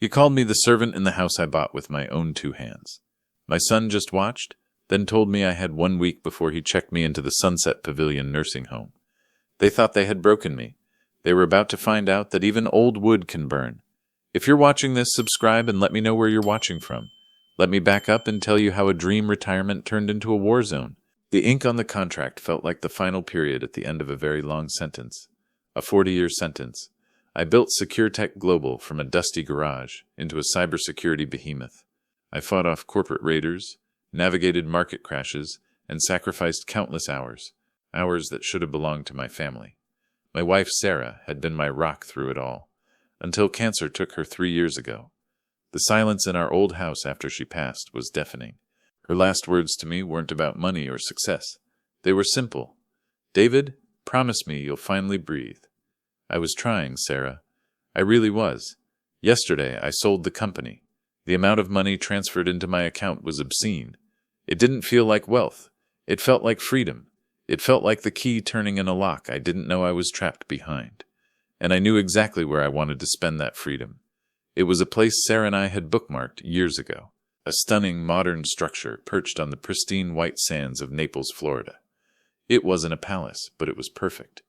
He called me the servant in the house I bought with my own 2 hands. My son just watched, then told me I had 1 week before he checked me into the Sunset Pavilion nursing home. They thought they had broken me. They were about to find out that even old wood can burn. If you're watching this, subscribe and let me know where you're watching from. Let me back up and tell you how a dream retirement turned into a war zone. The ink on the contract felt like the final period at the end of a very long sentence. A 40-year sentence. I built SecureTech Global from a dusty garage into a cybersecurity behemoth. I fought off corporate raiders, navigated market crashes, and sacrificed countless hours that should have belonged to my family. My wife, Sarah, had been my rock through it all, until cancer took her 3 years ago. The silence in our old house after she passed was deafening. Her last words to me weren't about money or success. They were simple. "David, promise me you'll finally breathe." I was trying, Sarah. I really was. Yesterday, I sold the company. The amount of money transferred into my account was obscene. It didn't feel like wealth. It felt like freedom. It felt like the key turning in a lock I didn't know I was trapped behind. And I knew exactly where I wanted to spend that freedom. It was a place Sarah and I had bookmarked years ago. A stunning modern structure perched on the pristine white sands of Naples, Florida. It wasn't a palace, but it was perfect.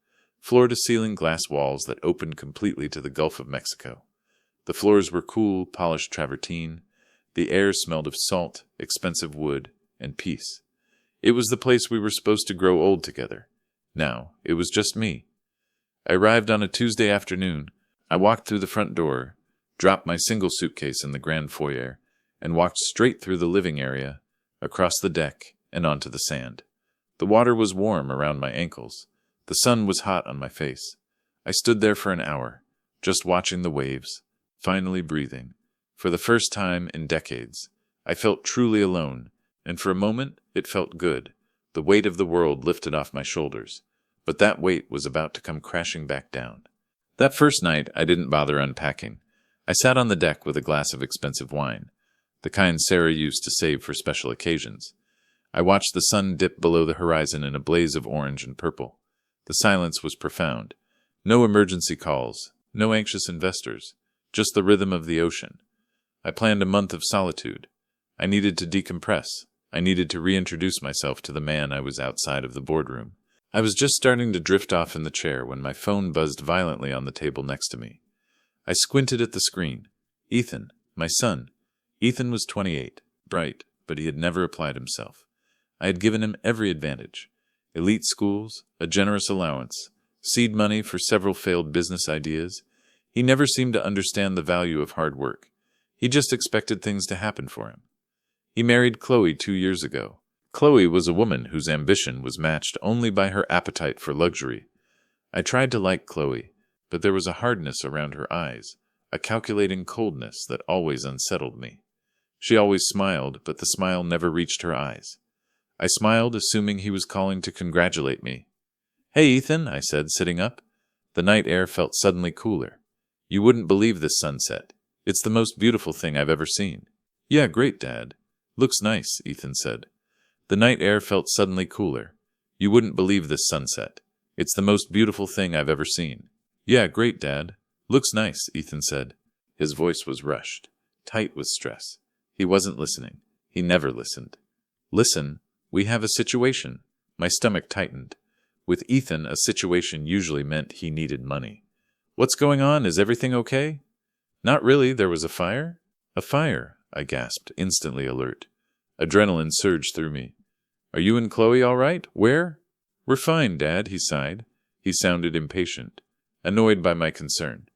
Floor-to-ceiling glass walls that opened completely to the Gulf of Mexico. The floors were cool, polished travertine. The air smelled of salt, expensive wood, and peace. It was the place we were supposed to grow old together. Now, it was just me. I arrived on a Tuesday afternoon. I walked through the front door, dropped my single suitcase in the grand foyer, and walked straight through the living area, across the deck, and onto the sand. The water was warm around my ankles. The sun was hot on my face. I stood there for an hour, just watching the waves, finally breathing. For the first time in decades, I felt truly alone, and for a moment it felt good. The weight of the world lifted off my shoulders, but that weight was about to come crashing back down. That first night, I didn't bother unpacking. I sat on the deck with a glass of expensive wine, the kind Sarah used to save for special occasions. I watched the sun dip below the horizon in a blaze of orange and purple. The silence was profound. No emergency calls, no anxious investors, just the rhythm of the ocean. I planned a month of solitude. I needed to decompress. I needed to reintroduce myself to the man I was outside of the boardroom. I was just starting to drift off in the chair when my phone buzzed violently on the table next to me. I squinted at the screen. Ethan, my son. Ethan was 28, bright, but he had never applied himself. I had given him every advantage. Elite schools, a generous allowance, seed money for several failed business ideas. He never seemed to understand the value of hard work. He just expected things to happen for him. He married Chloe 2 years ago. Chloe was a woman whose ambition was matched only by her appetite for luxury. I tried to like Chloe, but there was a hardness around her eyes, a calculating coldness that always unsettled me. She always smiled, but the smile never reached her eyes. I smiled, assuming he was calling to congratulate me. "Hey, Ethan," I said, sitting up. The night air felt suddenly cooler. "You wouldn't believe this sunset. It's the most beautiful thing I've ever seen." "Yeah, great, Dad. Looks nice," Ethan said. The night air felt suddenly cooler. "You wouldn't believe this sunset. It's the most beautiful thing I've ever seen." "Yeah, great, Dad. Looks nice," Ethan said. His voice was rushed, tight with stress. He wasn't listening. He never listened. "Listen, we have a situation." My stomach tightened. With Ethan, a situation usually meant he needed money. "What's going on? Is everything okay?" "Not really. There was a fire?" "A fire," I gasped, instantly alert. Adrenaline surged through me. "Are you and Chloe all right? Where?" "We're fine, Dad," he sighed. He sounded impatient, annoyed by my concern.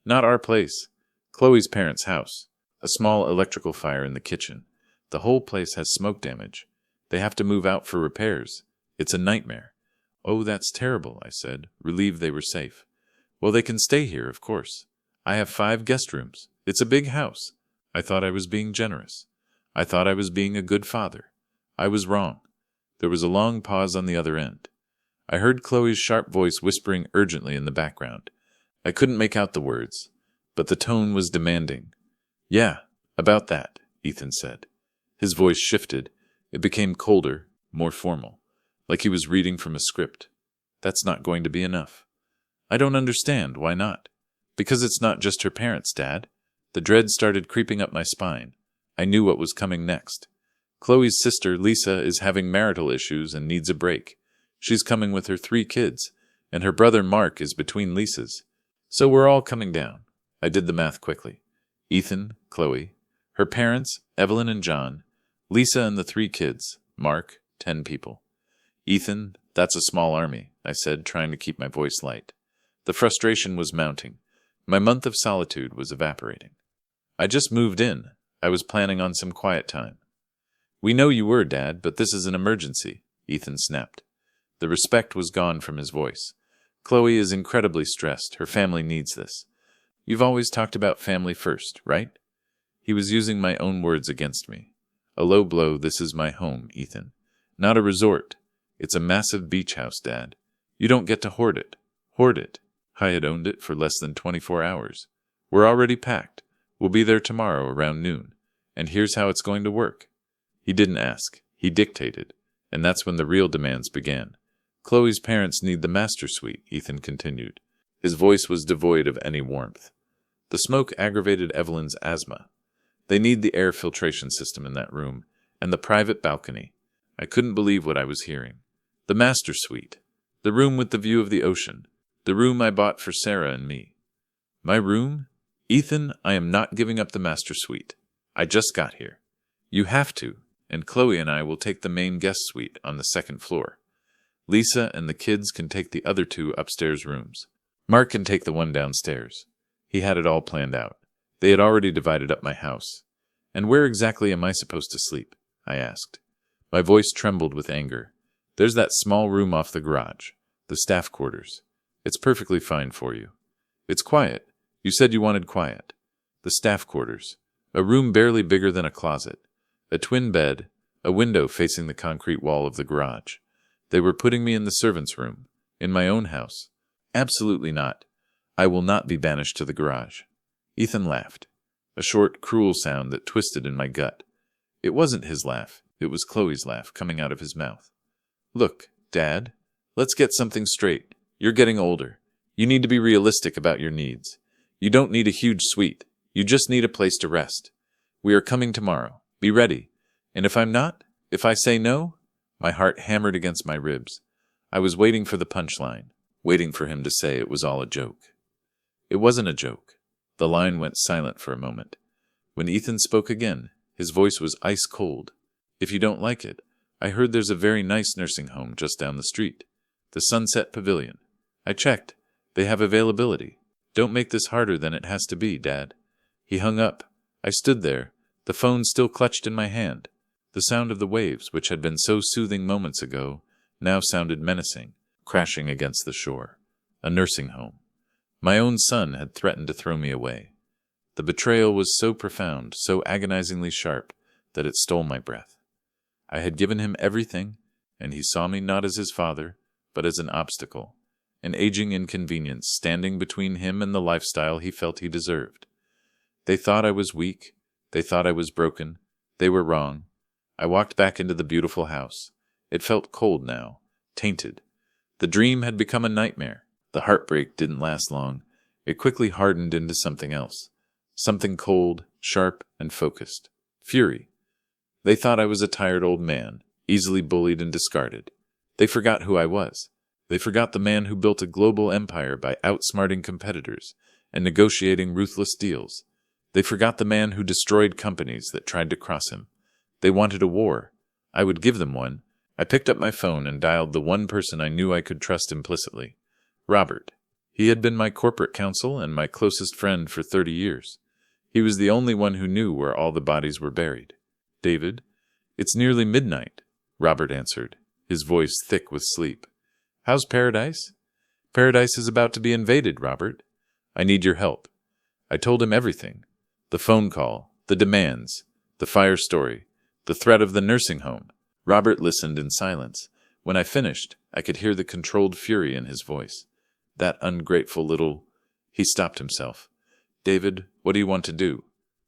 "Not our place. Chloe's parents' house. A small electrical fire in the kitchen. The whole place has smoke damage. They have to move out for repairs. It's a nightmare." "Oh, that's terrible," I said, relieved they were safe. "Well, they can stay here, of course. I have 5 guest rooms. It's a big house." I thought I was being generous. I thought I was being a good father. I was wrong. There was a long pause on the other end. I heard Chloe's sharp voice whispering urgently in the background. I couldn't make out the words, but the tone was demanding. "Yeah, about that," Ethan said. His voice shifted. It became colder, more formal, like he was reading from a script. "That's not going to be enough." "I don't understand. Why not?" "Because it's not just her parents, Dad. The dread started creeping up my spine. I knew what was coming next. Chloe's sister, Lisa, is having marital issues and needs a break. She's coming with her 3 kids, and her brother Mark is between Lisa's. So we're all coming down. I did the math quickly. Ethan, Chloe, her parents, Evelyn and John, Lisa and the 3 kids, Mark, 10 people. Ethan, that's a small army, I said, trying to keep my voice light. The frustration was mounting. My month of solitude was evaporating. I just moved in. I was planning on some quiet time. We know you were, Dad, but this is an emergency, Ethan snapped. The respect was gone from his voice. Chloe is incredibly stressed. Her family needs this. You've always talked about family first, right? He was using my own words against me. A low blow. This is my home, Ethan. Not a resort. It's a massive beach house, Dad. You don't get to hoard it. Hoard it. I had owned it for less than 24 hours. We're already packed. We'll be there tomorrow around noon. And here's how it's going to work. He didn't ask. He dictated. And that's when the real demands began. Chloe's parents need the master suite, Ethan continued. His voice was devoid of any warmth. The smoke aggravated Evelyn's asthma. They need the air filtration system in that room, and the private balcony. I couldn't believe what I was hearing. The master suite. The room with the view of the ocean. The room I bought for Sarah and me. My room? Ethan, I am not giving up the master suite. I just got here. You have to, and Chloe and I will take the main guest suite on the 2nd floor. Lisa and the kids can take the other 2 upstairs rooms. Mark can take the one downstairs. He had it all planned out. They had already divided up my house. And where exactly am I supposed to sleep? I asked. My voice trembled with anger. There's that small room off the garage, the staff quarters. It's perfectly fine for you. It's quiet. You said you wanted quiet. The staff quarters. A room barely bigger than a closet. A twin bed. A window facing the concrete wall of the garage. They were putting me in the servants' room. In my own house. Absolutely not. I will not be banished to the garage. Ethan laughed. A short, cruel sound that twisted in my gut. It wasn't his laugh. It was Chloe's laugh coming out of his mouth. Look, Dad, let's get something straight. You're getting older. You need to be realistic about your needs. You don't need a huge suite. You just need a place to rest. We are coming tomorrow. Be ready. And if I'm not, if I say no, my heart hammered against my ribs. I was waiting for the punchline, waiting for him to say it was all a joke. It wasn't a joke. The line went silent for a moment. When Ethan spoke again, his voice was ice cold. If you don't like it, I heard there's a very nice nursing home just down the street. The Sunset Pavilion. I checked. They have availability. Don't make this harder than it has to be, Dad. He hung up. I stood there, the phone still clutched in my hand. The sound of the waves, which had been so soothing moments ago, now sounded menacing, crashing against the shore. A nursing home. My own son had threatened to throw me away. The betrayal was so profound, so agonizingly sharp, that it stole my breath. I had given him everything, and he saw me not as his father, but as an obstacle, an aging inconvenience standing between him and the lifestyle he felt he deserved. They thought I was weak. They thought I was broken. They were wrong. I walked back into the beautiful house. It felt cold now, tainted. The dream had become a nightmare. The heartbreak didn't last long. It quickly hardened into something else. Something cold, sharp, and focused. Fury. They thought I was a tired old man, easily bullied and discarded. They forgot who I was. They forgot the man who built a global empire by outsmarting competitors and negotiating ruthless deals. They forgot the man who destroyed companies that tried to cross him. They wanted a war. I would give them one. I picked up my phone and dialed the one person I knew I could trust implicitly. Robert. He had been my corporate counsel and my closest friend for 30 years. He was the only one who knew where all the bodies were buried. David? It's nearly midnight, Robert answered, his voice thick with sleep. How's Paradise? Paradise is about to be invaded, Robert. I need your help. I told him everything. The phone call, the demands, the fire story, the threat of the nursing home. Robert listened in silence. When I finished, I could hear the controlled fury in his voice. That ungrateful little... He stopped himself. David, what do you want to do?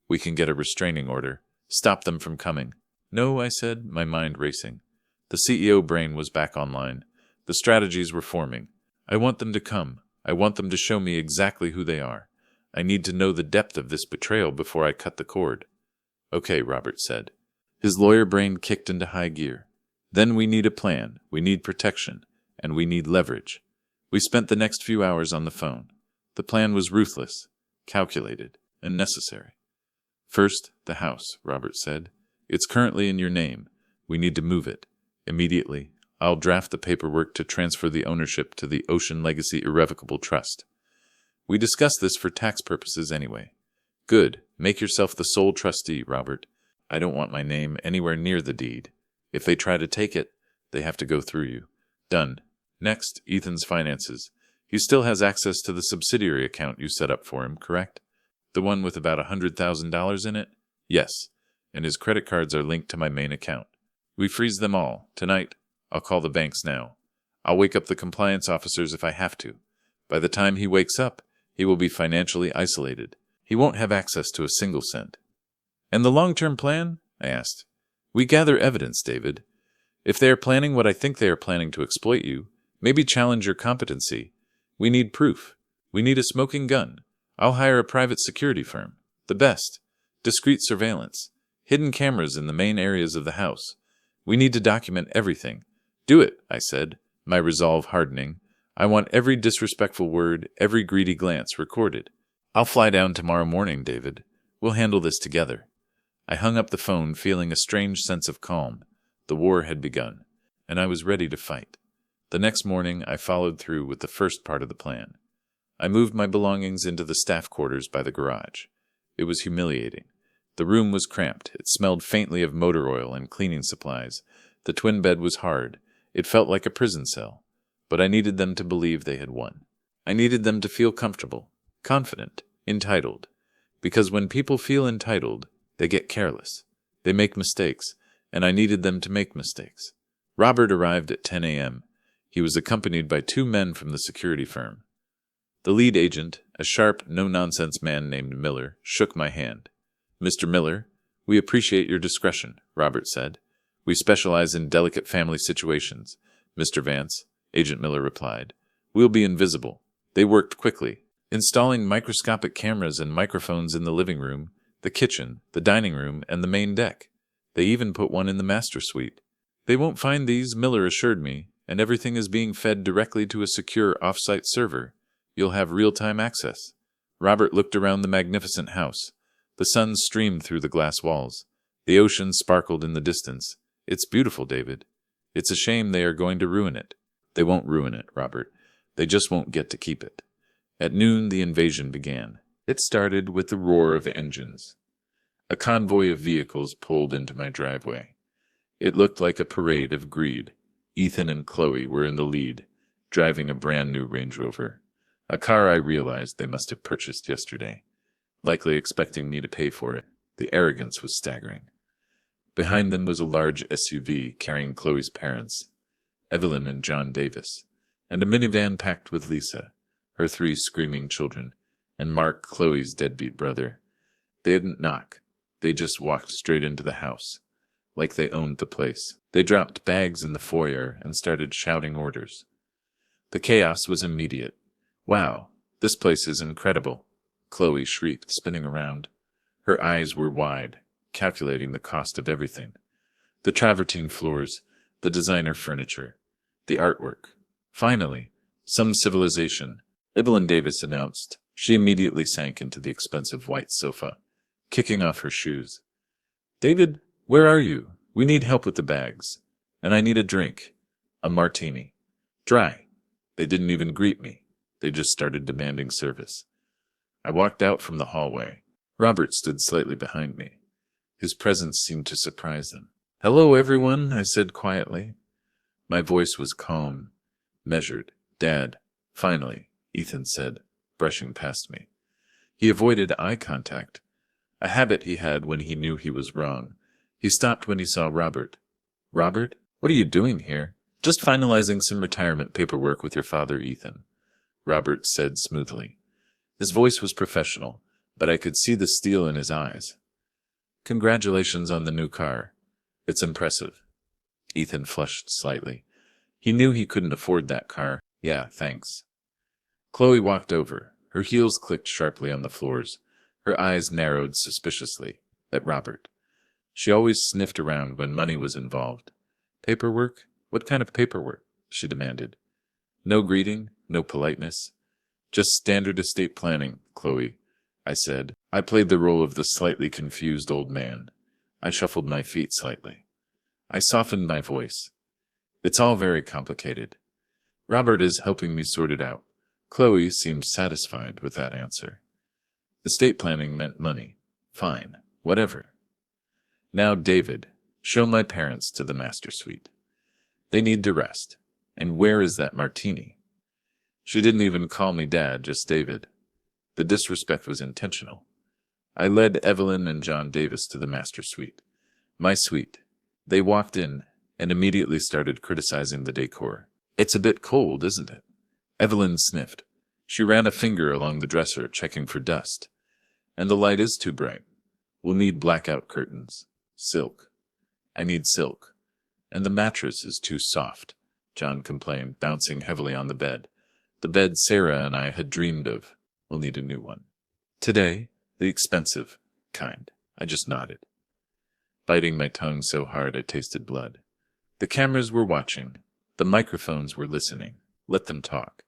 We can get a restraining order. Stop them from coming. No, I said, my mind racing. The CEO brain was back online. The strategies were forming. I want them to come. I want them to show me exactly who they are. I need to know the depth of this betrayal before I cut the cord. Okay, Robert said. His lawyer brain kicked into high gear. Then we need a plan, we need protection, and we need leverage. We spent the next few hours on the phone. The plan was ruthless, calculated, and necessary. First, the house, Robert said. It's currently in your name. We need to move it. Immediately, I'll draft the paperwork to transfer the ownership to the Ocean Legacy Irrevocable Trust. We discussed this for tax purposes anyway. Good. Make yourself the sole trustee, Robert. I don't want my name anywhere near the deed. If they try to take it, they have to go through you. Done. Next, Ethan's finances. He still has access to the subsidiary account you set up for him, correct? The one with about $100,000 in it? Yes. And his credit cards are linked to my main account. We freeze them all. Tonight, I'll call the banks now. I'll wake up the compliance officers if I have to. By the time he wakes up, he will be financially isolated. He won't have access to a single cent. And the long-term plan? I asked. We gather evidence, David. If they are planning what I think they are planning to exploit you, maybe challenge your competency. We need proof. We need a smoking gun. I'll hire a private security firm. The best. Discreet surveillance. Hidden cameras in the main areas of the house. We need to document everything. Do it, I said, my resolve hardening. I want every disrespectful word, every greedy glance recorded. I'll fly down tomorrow morning, David. We'll handle this together. I hung up the phone, feeling a strange sense of calm. The war had begun, and I was ready to fight. The next morning, I followed through with the first part of the plan. I moved my belongings into the staff quarters by the garage. It was humiliating. The room was cramped. It smelled faintly of motor oil and cleaning supplies. The twin bed was hard. It felt like a prison cell. But I needed them to believe they had won. I needed them to feel comfortable, confident, entitled. Because when people feel entitled, they get careless. They make mistakes, and I needed them to make mistakes. Robert arrived at 10 a.m. He was accompanied by 2 men from the security firm. The lead agent, a sharp, no-nonsense man named Miller, shook my hand. Mr. Miller, we appreciate your discretion, Robert said. We specialize in delicate family situations. Mr. Vance, Agent Miller replied. We'll be invisible. They worked quickly, installing microscopic cameras and microphones in the living room, the kitchen, the dining room, and the main deck. They even put one in the master suite. They won't find these, Miller assured me, and everything is being fed directly to a secure off-site server. You'll have real-time access. Robert looked around the magnificent house. The sun streamed through the glass walls. The ocean sparkled in the distance. It's beautiful, David. It's a shame they are going to ruin it. They won't ruin it, Robert. They just won't get to keep it. At noon, the invasion began. It started with the roar of engines. A convoy of vehicles pulled into my driveway. It looked like a parade of greed. Ethan and Chloe were in the lead, driving a brand-new Range Rover. A car I realized they must have purchased yesterday, likely expecting me to pay for it. The arrogance was staggering. Behind them was a large SUV carrying Chloe's parents, Evelyn and John Davis, and a minivan packed with Lisa, her 3 screaming children, and Mark, Chloe's deadbeat brother. They didn't knock. They just walked straight into the house, like they owned the place. They dropped bags in the foyer and started shouting orders. The chaos was immediate. Wow, this place is incredible, Chloe shrieked, spinning around. Her eyes were wide, calculating the cost of everything. The travertine floors, the designer furniture, the artwork. Finally, some civilization, Evelyn Davis announced. She immediately sank into the expensive white sofa, kicking off her shoes. David, where are you? We need help with the bags. And I need a drink. A martini. Dry. They didn't even greet me. They just started demanding service. I walked out from the hallway. Robert stood slightly behind me. His presence seemed to surprise them. Hello, everyone, I said quietly. My voice was calm, measured. Dad, finally, Ethan said, brushing past me. He avoided eye contact, a habit he had when he knew he was wrong. He stopped when he saw Robert. Robert, what are you doing here? Just finalizing some retirement paperwork with your father, Ethan, Robert said smoothly. His voice was professional, but I could see the steel in his eyes. Congratulations on the new car. It's impressive. Ethan flushed slightly. He knew he couldn't afford that car. Yeah, thanks. Chloe walked over, Her heels clicked sharply on the floors. Her eyes narrowed suspiciously at Robert. She always sniffed around when money was involved. Paperwork? What kind of paperwork? She demanded. No greeting, no politeness. Just standard estate planning, Chloe, I said. I played the role of the slightly confused old man. I shuffled my feet slightly. I softened my voice. It's all very complicated. Robert is helping me sort it out. Chloe seemed satisfied with that answer. Estate planning meant money. Fine, whatever. Now, David, show my parents to the master suite. They need to rest. And where is that martini? She didn't even call me Dad, just David. The disrespect was intentional. I led Evelyn and John Davis to the master suite. My suite. They walked in and immediately started criticizing the decor. It's a bit cold, isn't it? Evelyn sniffed. She ran a finger along the dresser, checking for dust. And the light is too bright. We'll need blackout curtains. Silk. I need silk. And the mattress is too soft, John complained, bouncing heavily on the bed. The bed Sarah and I had dreamed of. We'll need a new one. Today, the expensive kind. I just nodded, biting my tongue so hard I tasted blood. The cameras were watching. The microphones were listening. Let them talk.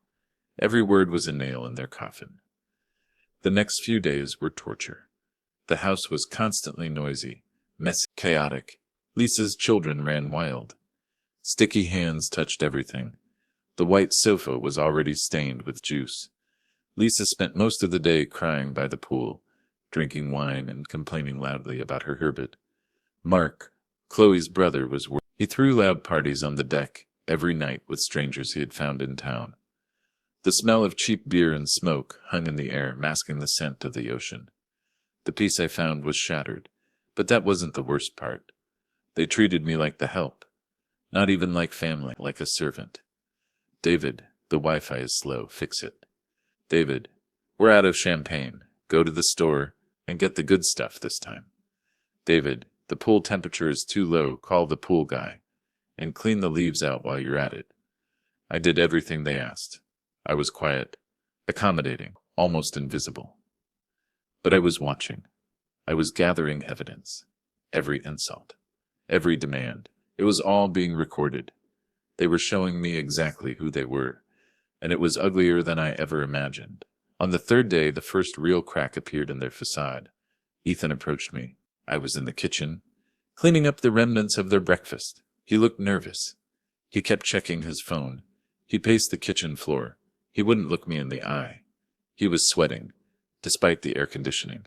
Every word was a nail in their coffin. The next few days were torture. The house was constantly noisy, messy, chaotic. Lisa's children ran wild. Sticky hands touched everything. The white sofa was already stained with juice. Lisa spent most of the day crying by the pool, drinking wine and complaining loudly about her Herbert. Mark, Chloe's brother, was worried. He threw loud parties on the deck every night with strangers he had found in town. The smell of cheap beer and smoke hung in the air, masking the scent of the ocean. The peace I found was shattered, but that wasn't the worst part. They treated me like the help, not even like family, like a servant. David, the Wi-Fi is slow, fix it. David, we're out of champagne. Go to the store and get the good stuff this time. David, the pool temperature is too low, call the pool guy. And clean the leaves out while you're at it. I did everything they asked. I was quiet, accommodating, almost invisible. But I was watching. I was gathering evidence. Every insult. Every demand. It was all being recorded. They were showing me exactly who they were, and it was uglier than I ever imagined. On the third day, the first real crack appeared in their facade. Ethan approached me. I was in the kitchen, cleaning up the remnants of their breakfast. He looked nervous. He kept checking his phone. He paced the kitchen floor. He wouldn't look me in the eye. He was sweating, despite the air conditioning.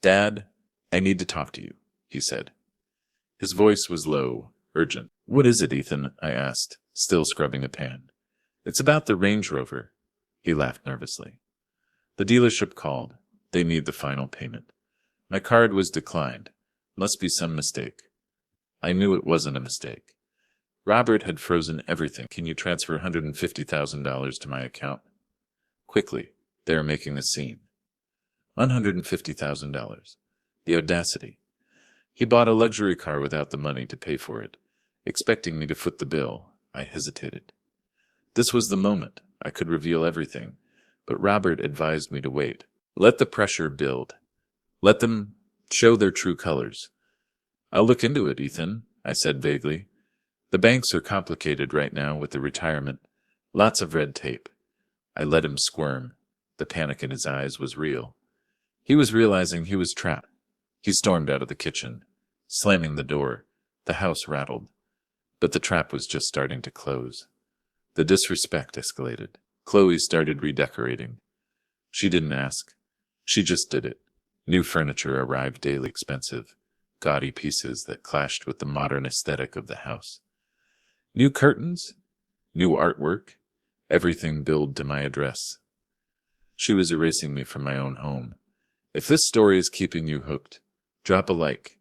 Dad, I need to talk to you, he said. His voice was low, urgent. What is it, Ethan? I asked, still scrubbing a pan. It's about the Range Rover. He laughed nervously. The dealership called. They need the final payment. My card was declined. Must be some mistake. I knew it wasn't a mistake. Robert had frozen everything. Can you transfer $150,000 to my account? Quickly. They are making a scene. $150,000. The audacity. He bought a luxury car without the money to pay for it. Expecting me to foot the bill, I hesitated. This was the moment. I could reveal everything, but Robert advised me to wait. Let the pressure build. Let them show their true colors. I'll look into it, Ethan, I said vaguely. The banks are complicated right now with the retirement. Lots of red tape. I let him squirm. The panic in his eyes was real. He was realizing he was trapped. He stormed out of the kitchen, slamming the door. The house rattled. But the trap was just starting to close. The disrespect escalated. Chloe started redecorating. She didn't ask. She just did it. New furniture arrived daily, expensive, gaudy pieces that clashed with the modern aesthetic of the house. New curtains, new artwork, everything billed to my address. She was erasing me from my own home. If this story is keeping you hooked, drop a like,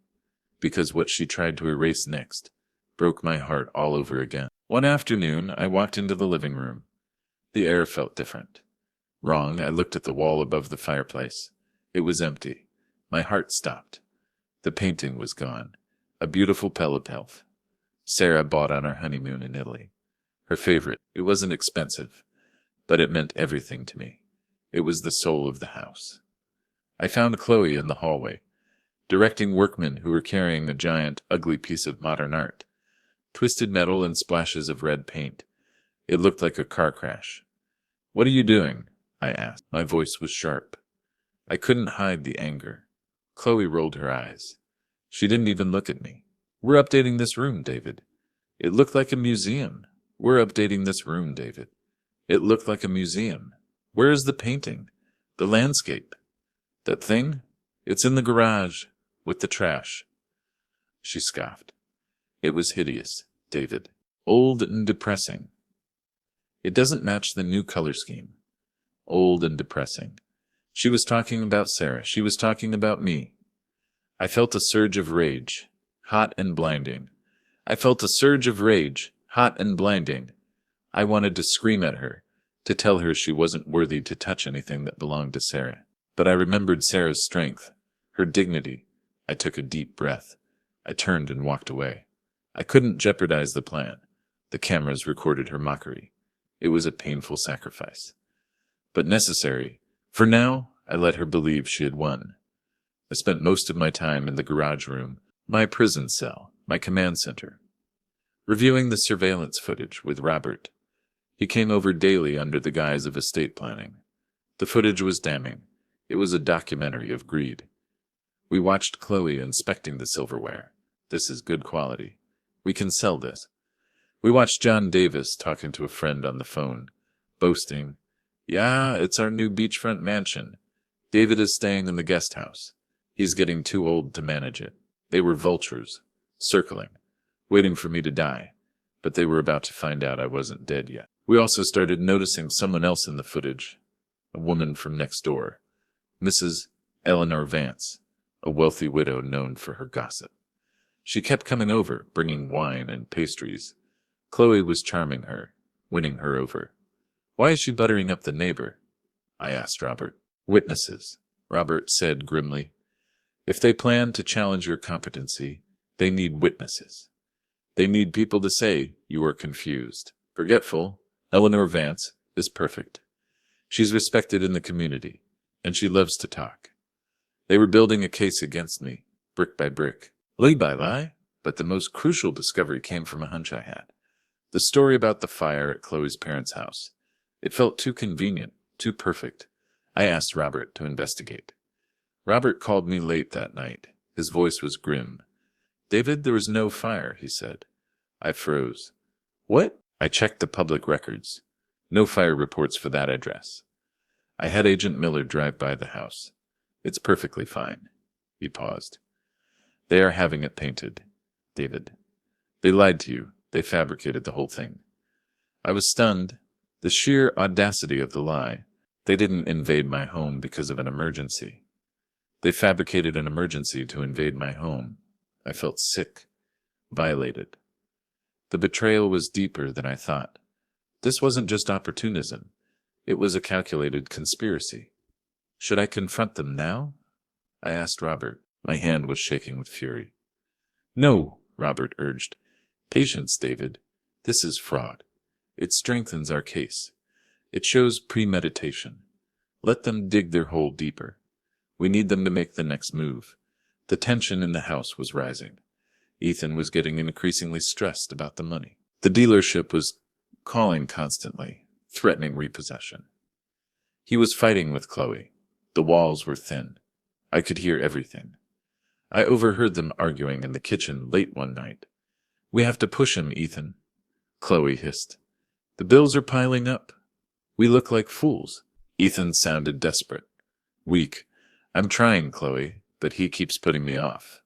because what she tried to erase next broke my heart all over again. One afternoon, I walked into the living room. The air felt different. Wrong, I looked at the wall above the fireplace. It was empty. My heart stopped. The painting was gone. A beautiful pelipelf. Sarah bought on our honeymoon in Italy. Her favorite. It wasn't expensive, but it meant everything to me. It was the soul of the house. I found Chloe in the hallway, directing workmen who were carrying a giant, ugly piece of modern art. Twisted metal and splashes of red paint. It looked like a car crash. "What are you doing?" I asked. My voice was sharp. I couldn't hide the anger. Chloe rolled her eyes. She didn't even look at me. "We're updating this room, David." It looked like a museum. "We're updating this room, David." It looked like a museum. "Where is the painting? The landscape? That thing? It's in the garage, with the trash." She scoffed. "It was hideous, David. Old and depressing. It doesn't match the new color scheme. Old and depressing." She was talking about Sarah. She was talking about me. I felt a surge of rage, hot and blinding. I felt a surge of rage, hot and blinding. I wanted to scream at her, to tell her she wasn't worthy to touch anything that belonged to Sarah. But I remembered Sarah's strength, her dignity. I took a deep breath. I turned and walked away. I couldn't jeopardize the plan. The cameras recorded her mockery. It was a painful sacrifice, but necessary. For now, I let her believe she had won. I spent most of my time in the garage room, my prison cell, my command center, reviewing the surveillance footage with Robert. He came over daily under the guise of estate planning. The footage was damning. It was a documentary of greed. We watched Chloe inspecting the silverware. "This is good quality. We can sell this." We watched John Davis talking to a friend on the phone, boasting, "Yeah, it's our new beachfront mansion. David is staying in the guest house. He's getting too old to manage it." They were vultures, circling, waiting for me to die, but they were about to find out I wasn't dead yet. We also started noticing someone else in the footage, a woman from next door, Mrs. Eleanor Vance, a wealthy widow known for her gossip. She kept coming over, bringing wine and pastries. Chloe was charming her, winning her over. "Why is she buttering up the neighbor?" I asked Robert. "Witnesses," Robert said grimly. "If they plan to challenge your competency, they need witnesses. They need people to say you are confused, forgetful. Eleanor Vance is perfect. She's respected in the community, and she loves to talk. They were building a case against me, brick by brick, lie by lie, but the most crucial discovery came from a hunch I had. The story about the fire at Chloe's parents' house. It felt too convenient, too perfect. I asked Robert to investigate. Robert called me late that night. His voice was grim. "David, there was no fire," he said. I froze. "What?" I checked the public records. No fire reports for that address. I had Agent Miller drive by the house. "It's perfectly fine." He paused. "They are having it painted, David. They lied to you. They fabricated the whole thing." I was stunned. The sheer audacity of the lie. They didn't invade my home because of an emergency. They fabricated an emergency to invade my home. I felt sick, violated. The betrayal was deeper than I thought. This wasn't just opportunism. It was a calculated conspiracy. Should I confront them now? I asked Robert. My hand was shaking with fury. "No," Robert urged. "Patience, David. This is fraud. It strengthens our case. It shows premeditation. Let them dig their hole deeper. We need them to make the next move." The tension in the house was rising. Ethan was getting increasingly stressed about the money. The dealership was calling constantly, threatening repossession. He was fighting with Chloe. The walls were thin. I could hear everything. I overheard them arguing in the kitchen late one night. "We have to push him, Ethan," Chloe hissed. "The bills are piling up. We look like fools." Ethan sounded desperate. Weak. "I'm trying, Chloe, but he keeps putting me off."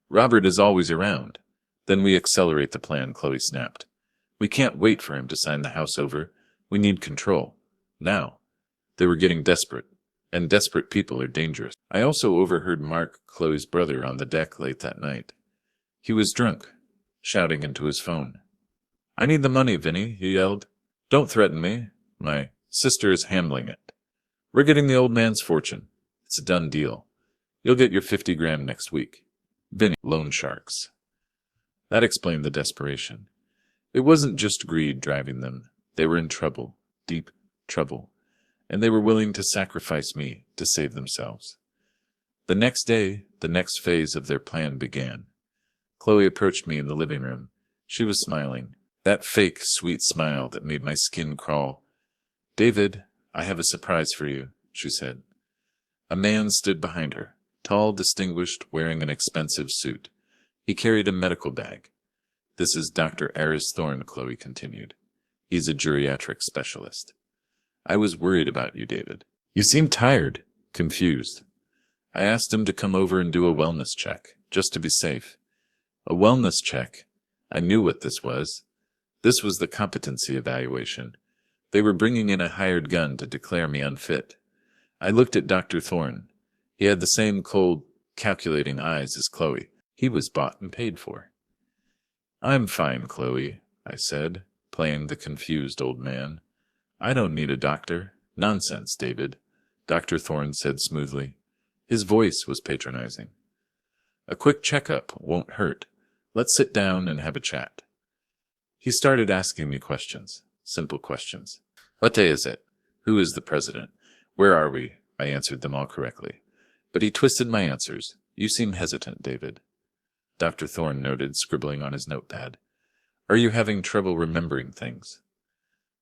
"Robert is always around." "Then we accelerate the plan," Chloe snapped. "We can't wait for him to sign the house over. We need control. Now." They were getting desperate, and desperate people are dangerous. I also overheard Mark, Chloe's brother, on the deck late that night. He was drunk, shouting into his phone. "I need the money, Vinny," he yelled. "Don't threaten me. My sister is handling it. We're getting the old man's fortune. It's a done deal. You'll get your 50 grand next week." Vinny, loan sharks. That explained the desperation. It wasn't just greed driving them. They were in trouble, deep trouble. and they were willing to sacrifice me to save themselves. The next day, the next phase of their plan began. Chloe approached me in the living room. She was smiling, that fake, sweet smile that made my skin crawl. "David, I have a surprise for you," she said. A man stood behind her, tall, distinguished, wearing an expensive suit. He carried a medical bag. "This is Dr. Aris Thorne," Chloe continued. "He's a geriatric specialist. I was worried about you, David. You seem tired, confused. I asked him to come over and do a wellness check, just to be safe." A wellness check? I knew what this was. This was the competency evaluation. They were bringing in a hired gun to declare me unfit. I looked at Dr. Thorne. He had the same cold, calculating eyes as Chloe. He was bought and paid for. "I'm fine, Chloe," I said, playing the confused old man. "I don't need a doctor." "Nonsense, David," Dr. Thorne said smoothly. His voice was patronizing. "A quick checkup won't hurt. Let's sit down and have a chat." He started asking me questions, simple questions. "What day is it? Who is the president? Where are we?" I answered them all correctly. But he twisted my answers. "You seem hesitant, David." Dr. Thorne noted, scribbling on his notepad. "Are you having trouble remembering things?"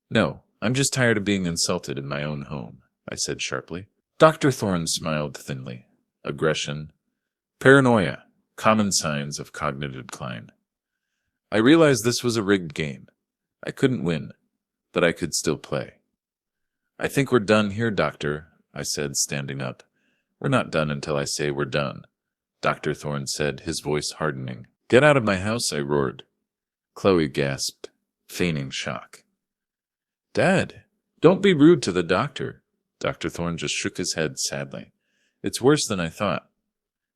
"No, I'm just tired of being insulted in my own home," I said sharply. Dr. Thorne smiled thinly. "Aggression, paranoia, common signs of cognitive decline." I realized this was a rigged game. I couldn't win, but I could still play. "I think we're done here, Doctor," I said, standing up. "We're not done until I say we're done," Dr. Thorne said, his voice hardening. "Get out of my house," I roared. Chloe gasped, feigning shock. "Dad, don't be rude to the doctor." Dr. Thorne just shook his head sadly. "It's worse than I thought.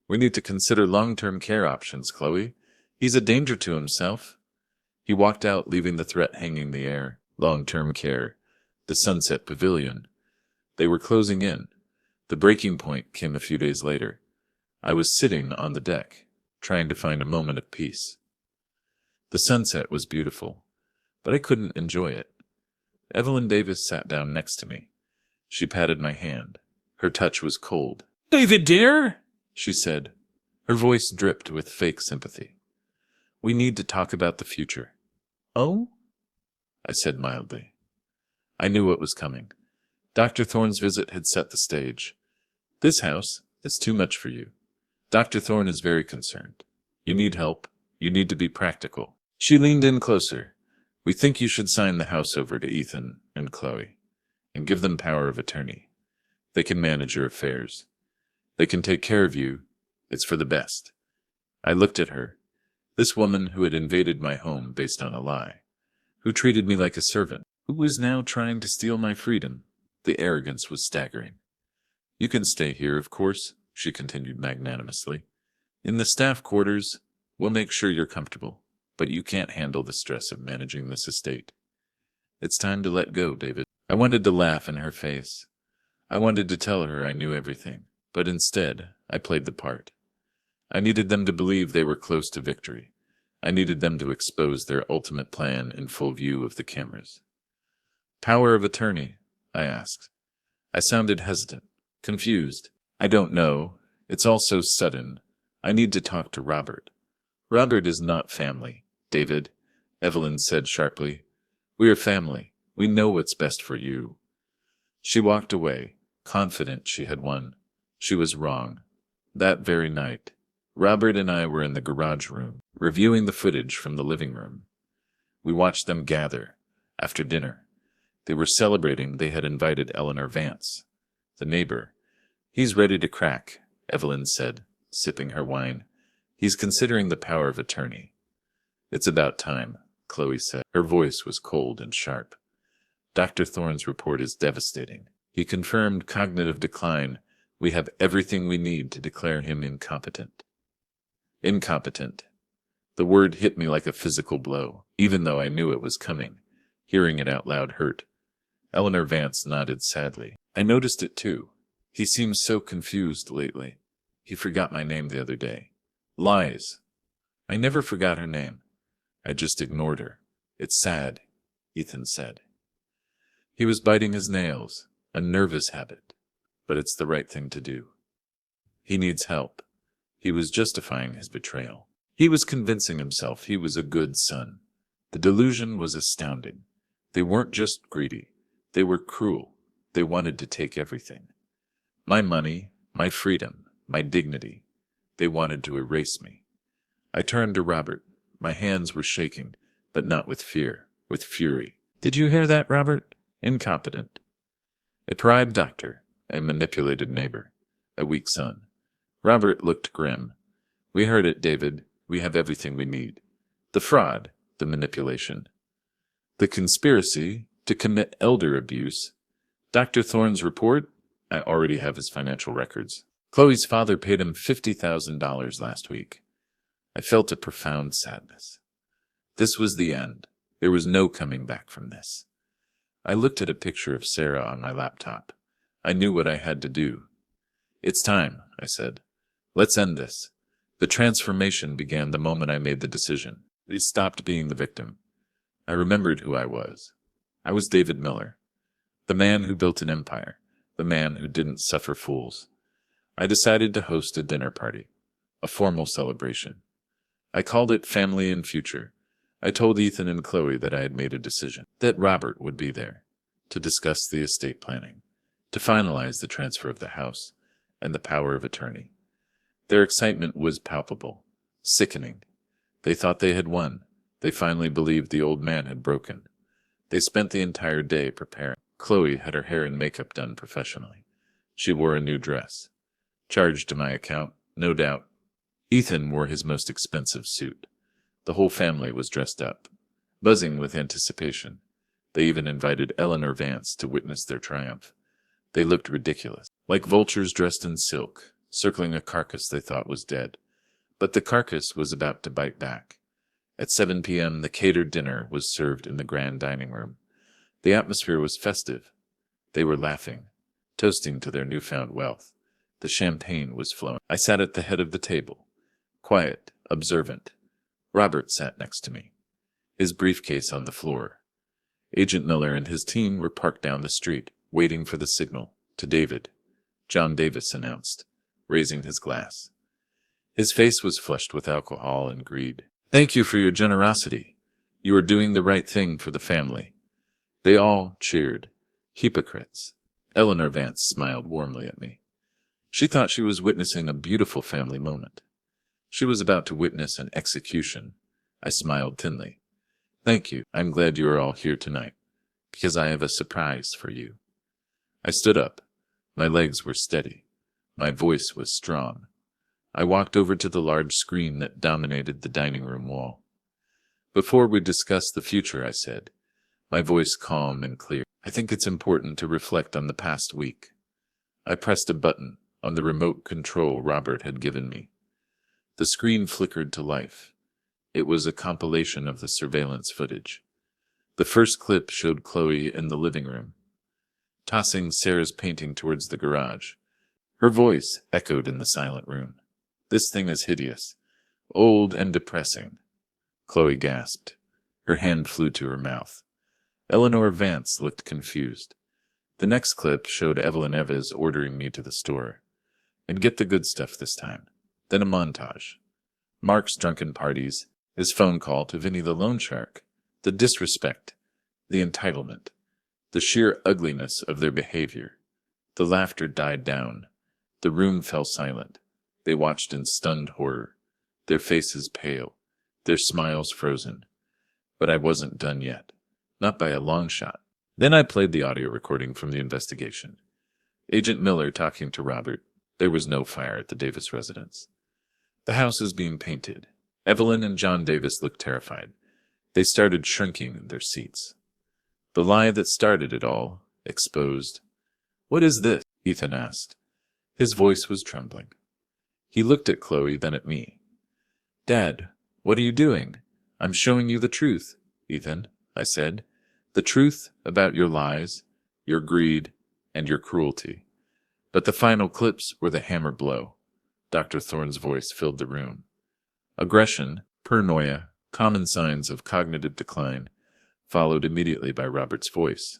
We need to consider long-term care options, Chloe. He's a danger to himself." He walked out, leaving the threat hanging in the air. Long-term care. The Sunset Pavilion. They were closing in. The breaking point came a few days later. I was sitting on the deck, trying to find a moment of peace. The sunset was beautiful, but I couldn't enjoy it. Evelyn Davis sat down next to me. She patted my hand. Her touch was cold. "David, dear," she said. Her voice dripped with fake sympathy. "We need to talk about the future." "Oh?" I said mildly. I knew what was coming. Dr. Thorne's visit had set the stage. "This house is too much for you. Dr. Thorne is very concerned. You need help. You need to be practical." She leaned in closer. "We think you should sign the house over to Ethan and Chloe and give them power of attorney. They can manage your affairs. They can take care of you. It's for the best." I looked at her. This woman who had invaded my home based on a lie, who treated me like a servant, who was now trying to steal my freedom. The arrogance was staggering. "You can stay here, of course," she continued magnanimously. "In the staff quarters, we'll make sure you're comfortable, but you can't handle the stress of managing this estate. It's time to let go, David." I wanted to laugh in her face. I wanted to tell her I knew everything, but instead, I played the part. I needed them to believe they were close to victory. I needed them to expose their ultimate plan in full view of the cameras. "Power of attorney?" I asked. I sounded hesitant, confused. "I don't know. It's all so sudden. I need to talk to Robert." "Robert is not family, David," Evelyn said sharply. "We are family. We know what's best for you." She walked away, confident she had won. She was wrong. That very night, Robert and I were in the garage room, reviewing the footage from the living room. We watched them gather, after dinner. They were celebrating they had invited Eleanor Vance, the neighbor. "He's ready to crack," Evelyn said, sipping her wine. "He's considering the power of attorney." "It's about time," Chloe said. Her voice was cold and sharp. "Dr. Thorne's report is devastating. He confirmed cognitive decline. We have everything we need to declare him incompetent." Incompetent. The word hit me like a physical blow, even though I knew it was coming. Hearing it out loud hurt. Eleanor Vance nodded sadly. I noticed it too. He seems so confused lately. He forgot my name the other day. Lies. I never forgot her name. I just ignored her. "It's sad," Ethan said. He was biting his nails. A nervous habit, but it's the right thing to do. He needs help. He was justifying his betrayal. He was convincing himself he was a good son. The delusion was astounding. They weren't just greedy. They were cruel. They wanted to take everything. My money, my freedom, my dignity. They wanted to erase me. I turned to Robert. My hands were shaking, but not with fear, with fury. Did you hear that, Robert? Incompetent. A bribed doctor, a manipulated neighbor, a weak son. Robert looked grim. We heard it, David. We have everything we need. The fraud, the manipulation, the conspiracy to commit elder abuse. Dr. Thorne's report? I already have his financial records. Chloe's father paid him $50,000 last week. I felt a profound sadness. This was the end. There was no coming back from this. I looked at a picture of Sarah on my laptop. I knew what I had to do. It's time, I said. Let's end this. The transformation began the moment I made the decision. I stopped being the victim. I remembered who I was. I was David Miller, the man who built an empire, the man who didn't suffer fools. I decided to host a dinner party, a formal celebration. I called it Family and Future. I told Ethan and Chloe that I had made a decision, that Robert would be there, to discuss the estate planning, to finalize the transfer of the house and the power of attorney. Their excitement was palpable, sickening. They thought they had won. They finally believed the old man had broken. They spent the entire day preparing. Chloe had her hair and makeup done professionally. She wore a new dress. Charged to my account, no doubt. Ethan wore his most expensive suit. The whole family was dressed up, buzzing with anticipation. They even invited Eleanor Vance to witness their triumph. They looked ridiculous, like vultures dressed in silk, circling a carcass they thought was dead. But the carcass was about to bite back. At 7 p.m., the catered dinner was served in the grand dining room. The atmosphere was festive. They were laughing, toasting to their newfound wealth. The champagne was flowing. I sat at the head of the table, quiet, observant. Robert sat next to me, his briefcase on the floor. Agent Miller and his team were parked down the street, waiting for the signal. To David, John Davis announced, raising his glass. His face was flushed with alcohol and greed. Thank you for your generosity. You are doing the right thing for the family. They all cheered. Hypocrites. Eleanor Vance smiled warmly at me. She thought she was witnessing a beautiful family moment. She was about to witness an execution. I smiled thinly. Thank you. I'm glad you are all here tonight, because I have a surprise for you. I stood up. My legs were steady. My voice was strong. I walked over to the large screen that dominated the dining room wall. Before we discuss the future, I said, my voice calm and clear, I think it's important to reflect on the past week. I pressed a button on the remote control Robert had given me. The screen flickered to life. It was a compilation of the surveillance footage. The first clip showed Chloe in the living room, tossing Sarah's painting towards the garage. Her voice echoed in the silent room. This thing is hideous, old and depressing. Chloe gasped. Her hand flew to her mouth. Eleanor Vance looked confused. The next clip showed Evelyn Eves ordering me to the store. And get the good stuff this time. Then a montage. Mark's drunken parties, his phone call to Vinny the loan shark, the disrespect, the entitlement, the sheer ugliness of their behavior. The laughter died down. The room fell silent. They watched in stunned horror, their faces pale, their smiles frozen. But I wasn't done yet, not by a long shot. Then I played the audio recording from the investigation. Agent Miller talking to Robert. There was no fire at the Davis residence. The house is being painted. Evelyn and John Davis looked terrified. They started shrinking in their seats. The lie that started it all, exposed. What is this? Ethan asked. His voice was trembling. He looked at Chloe, then at me. Dad, what are you doing? I'm showing you the truth, Ethan, I said. The truth about your lies, your greed, and your cruelty. But the final clips were the hammer blow. Dr. Thorne's voice filled the room. Aggression, paranoia, common signs of cognitive decline, followed immediately by Robert's voice.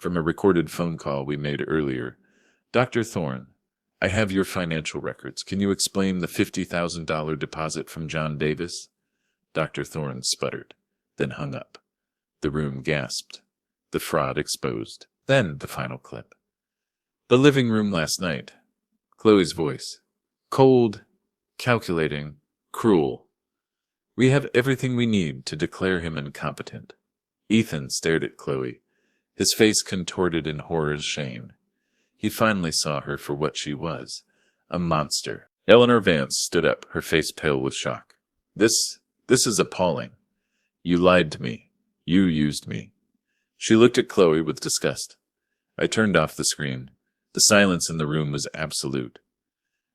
from a recorded phone call we made earlier. Dr. Thorne, I have your financial records. Can you explain the $50,000 deposit from John Davis? Dr. Thorne sputtered, then hung up. The room gasped. The fraud exposed. Then the final clip. The living room last night. Chloe's voice. Cold, calculating, cruel. We have everything we need to declare him incompetent. Ethan stared at Chloe, his face contorted in horror's shame. He finally saw her for what she was, a monster. Eleanor Vance stood up, her face pale with shock. This is appalling. You lied to me. You used me. She looked at Chloe with disgust. I turned off the screen. The silence in the room was absolute.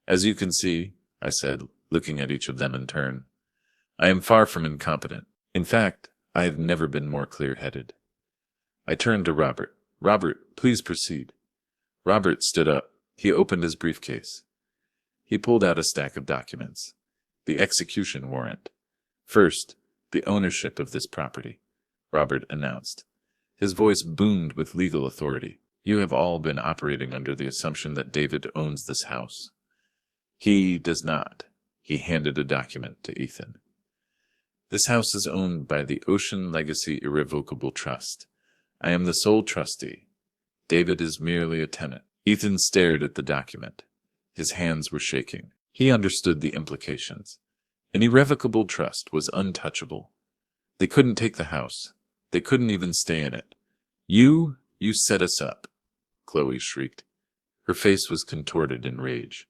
As you can see, I said, looking at each of them in turn, I am far from incompetent. In fact, I have never been more clear-headed. I turned to Robert. Robert, please proceed. Robert stood up. He opened his briefcase. He pulled out a stack of documents. The execution warrant. First, the ownership of this property, Robert announced. His voice boomed with legal authority. You have all been operating under the assumption that David owns this house. He does not. He handed a document to Ethan. This house is owned by the Ocean Legacy Irrevocable Trust. I am the sole trustee. David is merely a tenant. Ethan stared at the document. His hands were shaking. He understood the implications. An irrevocable trust was untouchable. They couldn't take the house. They couldn't even stay in it. You set us up, Chloe shrieked. Her face was contorted in rage.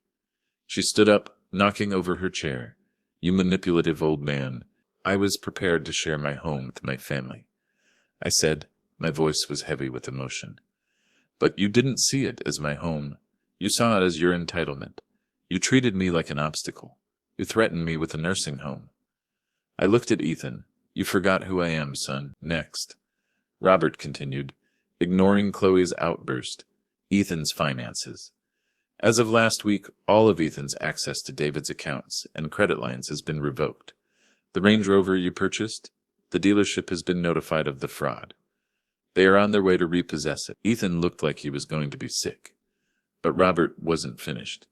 She stood up, knocking over her chair. You manipulative old man. I was prepared to share my home with my family. I said, my voice was heavy with emotion. But you didn't see it as my home. You saw it as your entitlement. You treated me like an obstacle. You threatened me with a nursing home. I looked at Ethan. You forgot who I am, son. Next. Robert continued, ignoring Chloe's outburst. Ethan's finances. As of last week, all of Ethan's access to David's accounts and credit lines has been revoked. The Range Rover you purchased? The dealership has been notified of the fraud. They are on their way to repossess it. Ethan looked like he was going to be sick. But Robert wasn't finished.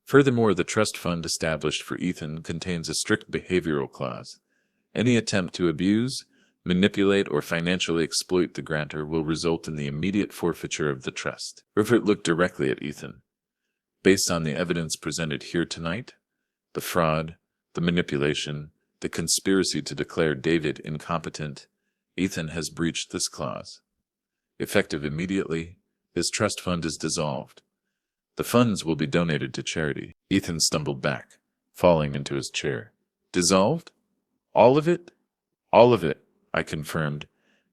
Furthermore, the trust fund established for Ethan contains a strict behavioral clause. Any attempt to abuse, manipulate, or financially exploit the grantor will result in the immediate forfeiture of the trust. Rupert looked directly at Ethan. Based on the evidence presented here tonight, the fraud, the manipulation, the conspiracy to declare David incompetent, Ethan has breached this clause. Effective immediately, his trust fund is dissolved. The funds will be donated to charity. Ethan stumbled back, falling into his chair. Dissolved? All of it? All of it, I confirmed.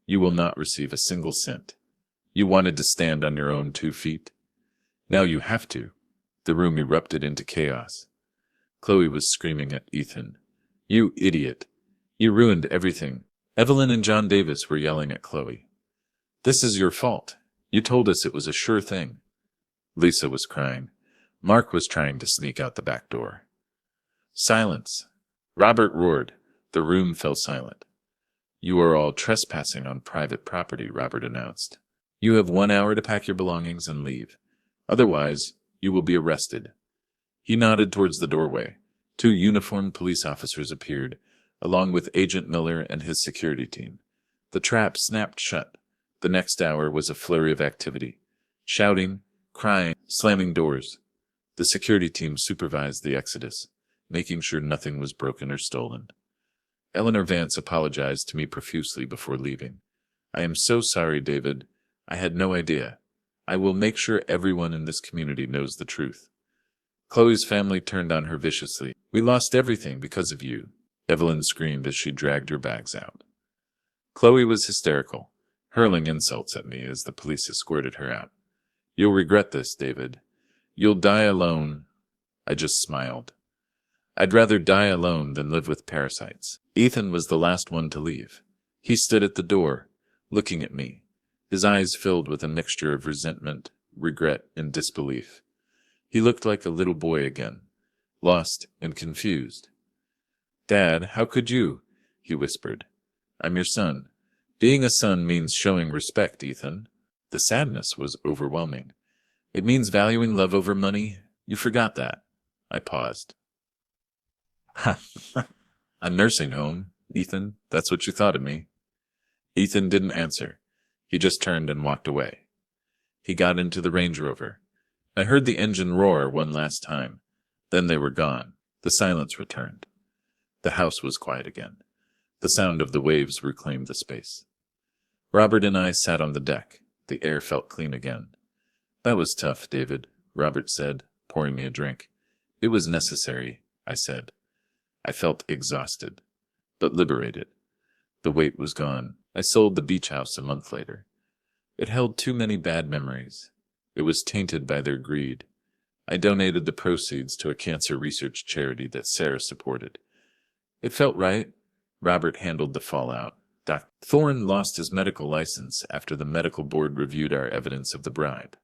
You will not receive a single cent. You wanted to stand on your own 2 feet. Now you have to. The room erupted into chaos. Chloe was screaming at Ethan. You idiot. You ruined everything. Evelyn and John Davis were yelling at Chloe. This is your fault. You told us it was a sure thing. Lisa was crying. Mark was trying to sneak out the back door. Silence. Robert roared. The room fell silent. You are all trespassing on private property, Robert announced. You have 1 hour to pack your belongings and leave. Otherwise, you will be arrested. He nodded towards the doorway. 2 uniformed police officers appeared, along with Agent Miller and his security team. The trap snapped shut. The next hour was a flurry of activity. Shouting, crying, slamming doors. The security team supervised the exodus, making sure nothing was broken or stolen. Eleanor Vance apologized to me profusely before leaving. I am so sorry, David. I had no idea. I will make sure everyone in this community knows the truth. Chloe's family turned on her viciously. We lost everything because of you, Evelyn screamed as she dragged her bags out. Chloe was hysterical, hurling insults at me as the police escorted her out. You'll regret this, David. You'll die alone. I just smiled. I'd rather die alone than live with parasites. Ethan was the last one to leave. He stood at the door, looking at me, his eyes filled with a mixture of resentment, regret, and disbelief. He looked like a little boy again, lost and confused. Dad, how could you? He whispered. I'm your son. Being a son means showing respect, Ethan. The sadness was overwhelming. It means valuing love over money. You forgot that. I paused. Ha! A nursing home, Ethan. That's what you thought of me. Ethan didn't answer. He just turned and walked away. He got into the Range Rover. I heard the engine roar one last time. Then they were gone. The silence returned. The house was quiet again. The sound of the waves reclaimed the space. Robert and I sat on the deck. The air felt clean again. That was tough, David, Robert said, pouring me a drink. It was necessary, I said. I felt exhausted, but liberated. The weight was gone. I sold the beach house a month later. It held too many bad memories. It was tainted by their greed. I donated the proceeds to a cancer research charity that Sarah supported. It felt right. Robert handled the fallout. Dr. Thorne lost his medical license after the medical board reviewed our evidence of the bribe.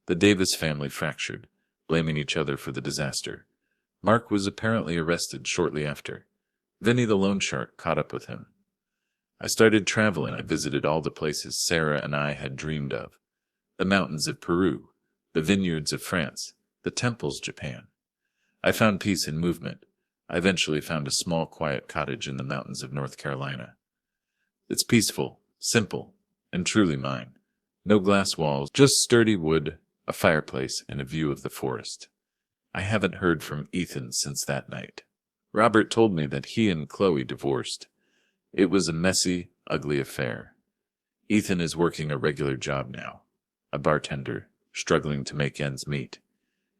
The Davis family fractured, blaming each other for the disaster. Mark was apparently arrested shortly after. Vinny the loan shark caught up with him. I started traveling. I visited all the places Sarah and I had dreamed of. The mountains of Peru, the vineyards of France, the temples Japan. I found peace in movement. I eventually found a small, quiet cottage in the mountains of North Carolina. It's peaceful, simple, and truly mine. No glass walls, just sturdy wood, a fireplace, and a view of the forest. I haven't heard from Ethan since that night. Robert told me that he and Chloe divorced. It was a messy, ugly affair. Ethan is working a regular job now, a bartender, struggling to make ends meet.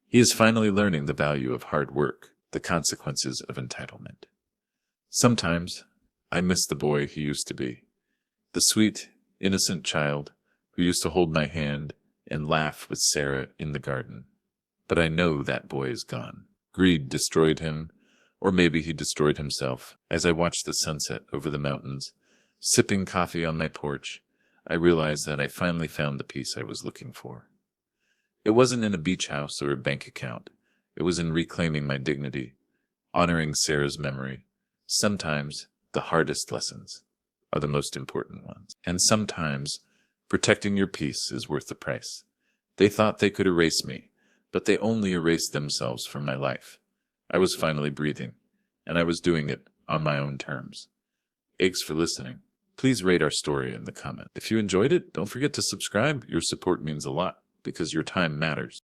He is finally learning the value of hard work, the consequences of entitlement. Sometimes, I miss the boy he used to be, the sweet, innocent child who used to hold my hand and laugh with Sarah in the garden. But I know that boy is gone. Greed destroyed him, or maybe he destroyed himself. As I watched the sunset over the mountains, sipping coffee on my porch, I realized that I finally found the peace I was looking for. It wasn't in a beach house or a bank account. It was in reclaiming my dignity, honoring Sarah's memory. Sometimes the hardest lessons are the most important ones. And sometimes protecting your peace is worth the price. They thought they could erase me, but they only erased themselves from my life. I was finally breathing, and I was doing it on my own terms. Thanks for listening. Please rate our story in the comment. If you enjoyed it, don't forget to subscribe. Your support means a lot, because your time matters.